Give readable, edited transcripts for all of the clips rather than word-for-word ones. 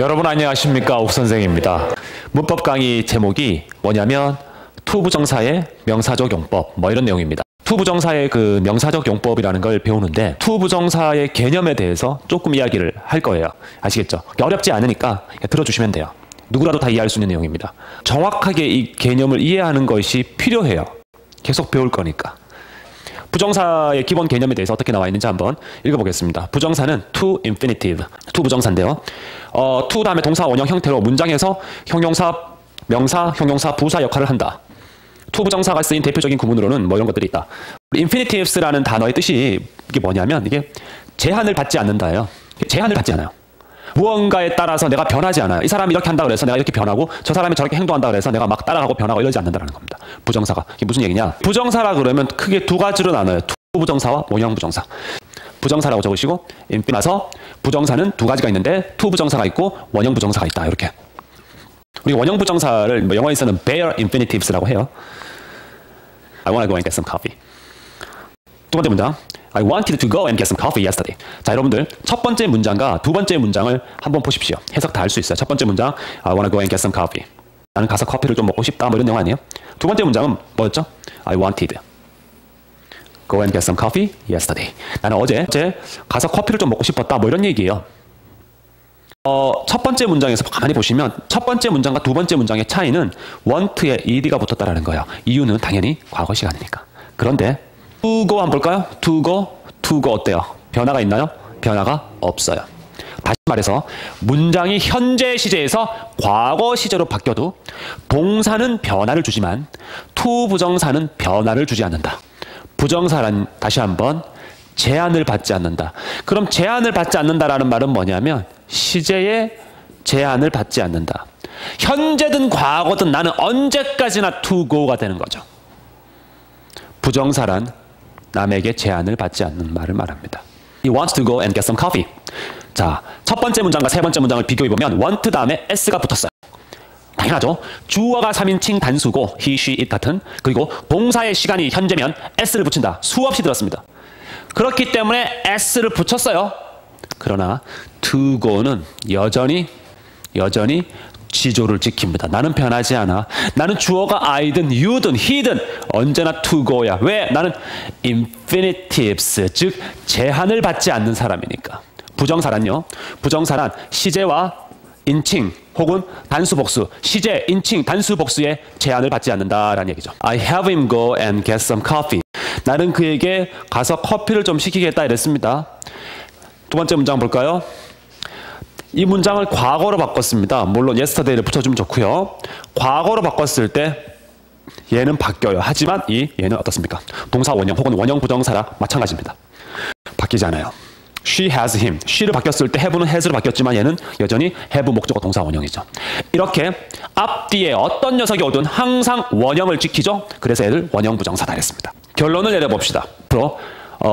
여러분 안녕하십니까, 옥선생입니다. 문법 강의 제목이 뭐냐면 투부정사의 명사적 용법, 뭐 이런 내용입니다. 투부정사의 그 명사적 용법이라는 걸 배우는데 투부정사의 개념에 대해서 조금 이야기를 할 거예요. 아시겠죠? 어렵지 않으니까 들어주시면 돼요. 누구라도 다 이해할 수 있는 내용입니다. 정확하게 이 개념을 이해하는 것이 필요해요. 계속 배울 거니까. 부정사의 기본 개념에 대해서 어떻게 나와 있는지 한번 읽어보겠습니다. 부정사는 to infinitive, 투부정사인데요. to 다음에 동사 원형 형태로 문장에서 형용사, 명사, 형용사, 부사 역할을 한다. 투부정사가 쓰인 대표적인 구문으로는 뭐 이런 것들이 있다. infinitives라는 단어의 뜻이 이게 뭐냐면 이게 제한을 받지 않는다예요. 제한을 받지 않아요. 무언가에 따라서 내가 변하지 않아요. 이 사람이 이렇게 한다 그래서 내가 이렇게 변하고 저 사람이 저렇게 행동한다 그래서 내가 막 따라가고 변하고 이러지 않는다는 겁니다. 부정사가. 이게 무슨 얘기냐? 부정사라 그러면 크게 두 가지로 나눠요. 투부정사와 원형부정사. 부정사라고 적으시고 나서 부정사는 두 가지가 있는데 투부정사가 있고 원형부정사가 있다. 이렇게. 우리가 원형부정사를 뭐 영어에서는 bare infinitives,라고 해요. I want to go and get some coffee. 두 번째 문장. I wanted to go and get some coffee yesterday. 자, 여러분들 첫 번째 문장과 두 번째 문장을 한번 보십시오. 해석 다 할 수 있어요. 첫 번째 문장 I want to go and get some coffee. 나는 가서 커피를 좀 먹고 싶다. 뭐 이런 내용 아니에요? 두 번째 문장은 뭐였죠? I wanted go and get some coffee yesterday. 나는 어제 가서 커피를 좀 먹고 싶었다. 뭐 이런 얘기예요. 첫 번째 문장에서 가만히 보시면 첫 번째 문장과 두 번째 문장의 차이는 want에 ed가 붙었다라는 거예요. 이유는 당연히 과거 시간이니까. 그런데 to go 한번 볼까요? to go 어때요? 변화가 있나요? 변화가 없어요. 다시 말해서 문장이 현재 시제에서 과거 시제로 바뀌어도 동사는 변화를 주지만 투부정사는 변화를 주지 않는다. 부정사란 다시 한번 제한을 받지 않는다. 그럼 제한을 받지 않는다라는 말은 뭐냐면 시제에 제한을 받지 않는다. 현재든 과거든 나는 언제까지나 to go가 되는 거죠. 부정사란 남에게 제한을 받지 않는 말을 말합니다. He wants to go and get some coffee. 자, 첫 번째 문장과 세 번째 문장을 비교해보면 want 다음에 s가 붙었어요. 당연하죠. 주어가 3인칭 단수고 he, she, it 같은, 그리고 동사의 시간이 현재면 s를 붙인다. 수없이 들었습니다. 그렇기 때문에 s를 붙였어요. 그러나 to go는 여전히 지조를 지킵니다. 나는 변하지 않아. 나는 주어가 I든 you든 he든 언제나 to go야. 왜? 나는 infinitives, 즉 제한을 받지 않는 사람이니까. 부정사란요. 부정사란 시제와 인칭 혹은 단수 복수, 시제, 인칭, 단수 복수에 제한을 받지 않는다라는 얘기죠. I have him go and get some coffee. 나는 그에게 가서 커피를 좀 시키겠다 이랬습니다. 두 번째 문장 볼까요? 이 문장을 과거로 바꿨습니다. 물론 yesterday를 붙여주면 좋고요. 과거로 바꿨을 때 얘는 바뀌어요. 하지만 얘는 어떻습니까? 동사 원형 혹은 원형 부정사라 마찬가지입니다. 바뀌지 않아요. She has him. she를 바뀌었을 때 have는 has로 바뀌었지만 얘는 여전히 have 목적어 동사 원형이죠. 이렇게 앞뒤에 어떤 녀석이 오든 항상 원형을 지키죠. 그래서 얘를 원형 부정사다 했습니다. 결론을 내려봅시다. 앞으로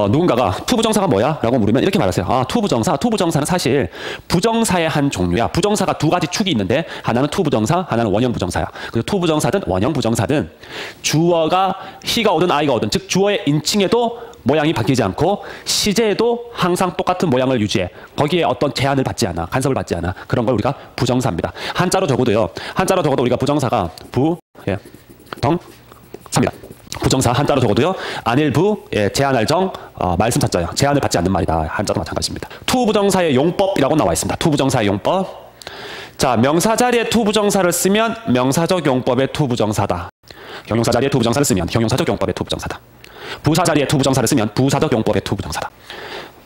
누군가가 투부정사가 뭐야? 라고 물으면 이렇게 말하세요. 아, 투부정사는 사실 부정사의 한 종류야. 부정사가 두 가지 축이 있는데 하나는 투부정사, 하나는 원형부정사야. 그래서 투부정사든 원형부정사든 주어가 he가 오든 I가 오든, 즉 주어의 인칭에도 모양이 바뀌지 않고 시제에도 항상 똑같은 모양을 유지해. 거기에 어떤 제한을 받지 않아. 간섭을 받지 않아. 그런 걸 우리가 부정사입니다. 한자로 적어도요. 한자로 적어도 우리가 부정사가 부정사입니다. 부정사 한자로 적어도요. 안일부, 제한할 정, 말씀 찾자요. 제한을 받지 않는 말이다. 한자도 마찬가지입니다. 투부정사의 용법이라고 나와 있습니다. 투부정사의 용법. 자, 명사 자리에 투부정사를 쓰면 명사적 용법의 투부정사다. 형용사 자리에 투부정사를 쓰면 형용사적 용법의 투부정사다. 부사 자리에 투부정사를 쓰면 부사적 용법의 투부정사다.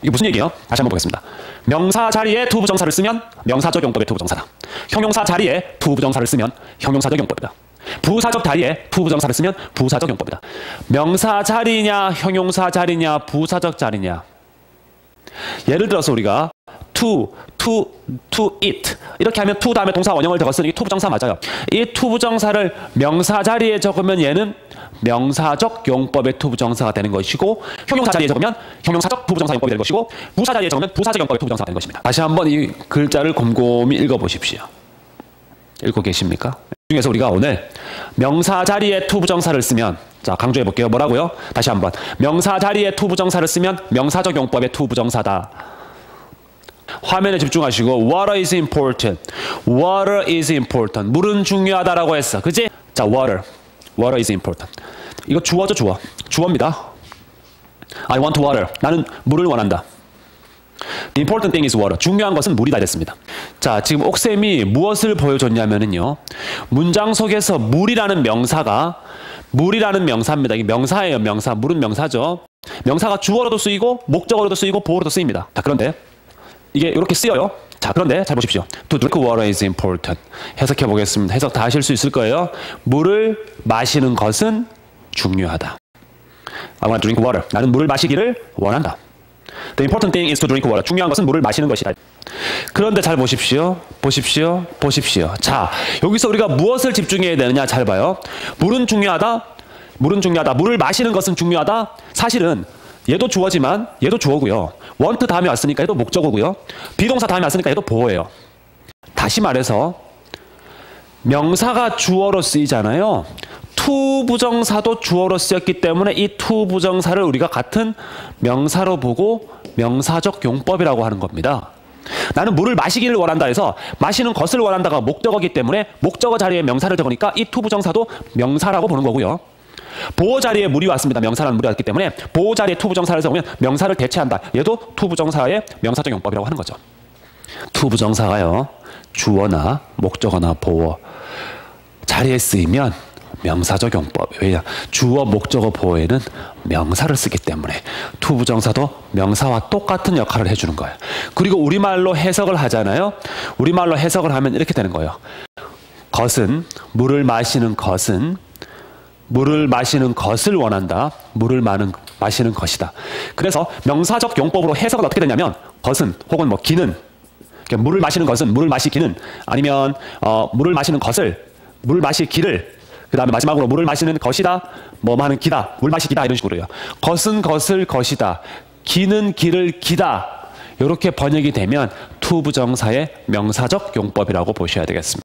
이게 무슨 얘기예요? 다시 한번 보겠습니다. 명사 자리에 투부정사를 쓰면 명사적 용법의 투부정사다. 형용사 자리에 투부정사를 쓰면 형용사적 용법이다. 부사적 자리에 투부정사를 쓰면 부사적 용법이다. 명사 자리냐 형용사 자리냐 부사적 자리냐. 예를 들어서 우리가 to it 이렇게 하면 to 다음에 동사 원형을 적었으니 투부정사 맞아요. 이 투부정사를 명사 자리에 적으면 얘는 명사적 용법의 투부정사가 되는 것이고, 형용사 자리에 적으면 형용사적 투부정사 용법이 되는 것이고, 부사 자리에 적으면 부사적 용법의 투부정사가 되는 것입니다. 다시 한번 이 글자를 곰곰이 읽어보십시오. 읽고 계십니까? 중에서 우리가 오늘 명사 자리에 투부정사를 쓰면, 자, 강조해 볼게요. 뭐라고요? 다시 한번. 명사 자리에 투부정사를 쓰면 명사적 용법의 투부정사다. 화면에 집중하시고 water is important. water is important. 물은 중요하다라고 했어. 그지? 자, water. water is important. 이거 주어죠, 주어. 주어입니다. I want water. 나는 물을 원한다. The important thing is water. 중요한 것은 물이다 됐습니다. 자, 지금 옥쌤이 무엇을 보여줬냐면은요. 문장 속에서 물이라는 명사가 물이라는 명사입니다. 이게 명사예요, 명사. 물은 명사죠. 명사가 주어로도 쓰이고 목적어로도 쓰이고 보어로도 쓰입니다. 자, 그런데 이게 이렇게 쓰여요. 자, 그런데 잘 보십시오. To drink water is important. 해석해 보겠습니다. 해석 다 하실 수 있을 거예요. 물을 마시는 것은 중요하다. I want to drink water. 나는 물을 마시기를 원한다. The important thing is to drink water. 중요한 것은 물을 마시는 것이다. 그런데 잘 보십시오. 보십시오. 보십시오. 자, 여기서 우리가 무엇을 집중해야 되느냐 잘 봐요. 물은 중요하다. 물은 중요하다. 물을 마시는 것은 중요하다. 사실은 얘도 주어지만 얘도 주어고요. want 다음에 왔으니까 얘도 목적어고요. 비동사 다음에 왔으니까 얘도 보어예요. 다시 말해서 명사가 주어로 쓰이잖아요. to 부정사도 주어로 쓰였기 때문에 이 to 부정사를 우리가 같은 명사로 보고 명사적 용법이라고 하는 겁니다. 나는 물을 마시기를 원한다 해서 마시는 것을 원한다가 목적어기 때문에 목적어 자리에 명사를 적으니까 이 to 부정사도 명사라고 보는 거고요. 보호 자리에 물이 왔습니다. 명사라는 물이 왔기 때문에 보호 자리에 to 부정사를 적으면 명사를 대체한다. 얘도 to 부정사의 명사적 용법이라고 하는 거죠. to 부정사가요. 주어나 목적어나 보호 자리에 쓰이면 명사적 용법. 왜냐? 주어, 목적어, 보어에는 명사를 쓰기 때문에 to 부정사도 명사와 똑같은 역할을 해주는 거예요. 그리고 우리말로 해석을 하잖아요. 우리말로 해석을 하면 이렇게 되는 거예요. 것은, 물을 마시는 것은 물을 마시는 것을 원한다. 물을 마시는 것이다. 그래서 명사적 용법으로 해석은 어떻게 되냐면 것은 혹은 뭐 기는 물을 마시는 것은 물을 마시기는 아니면 물을 마시는 것을 물 마시기를 그 다음에 마지막으로 물을 마시는 것이다. 뭐 하는 기다. 물 마시기다. 이런 식으로요. 것은 것을 것이다. 기는 기를 기다. 이렇게 번역이 되면 to 부정사의 명사적 용법이라고 보셔야 되겠습니다.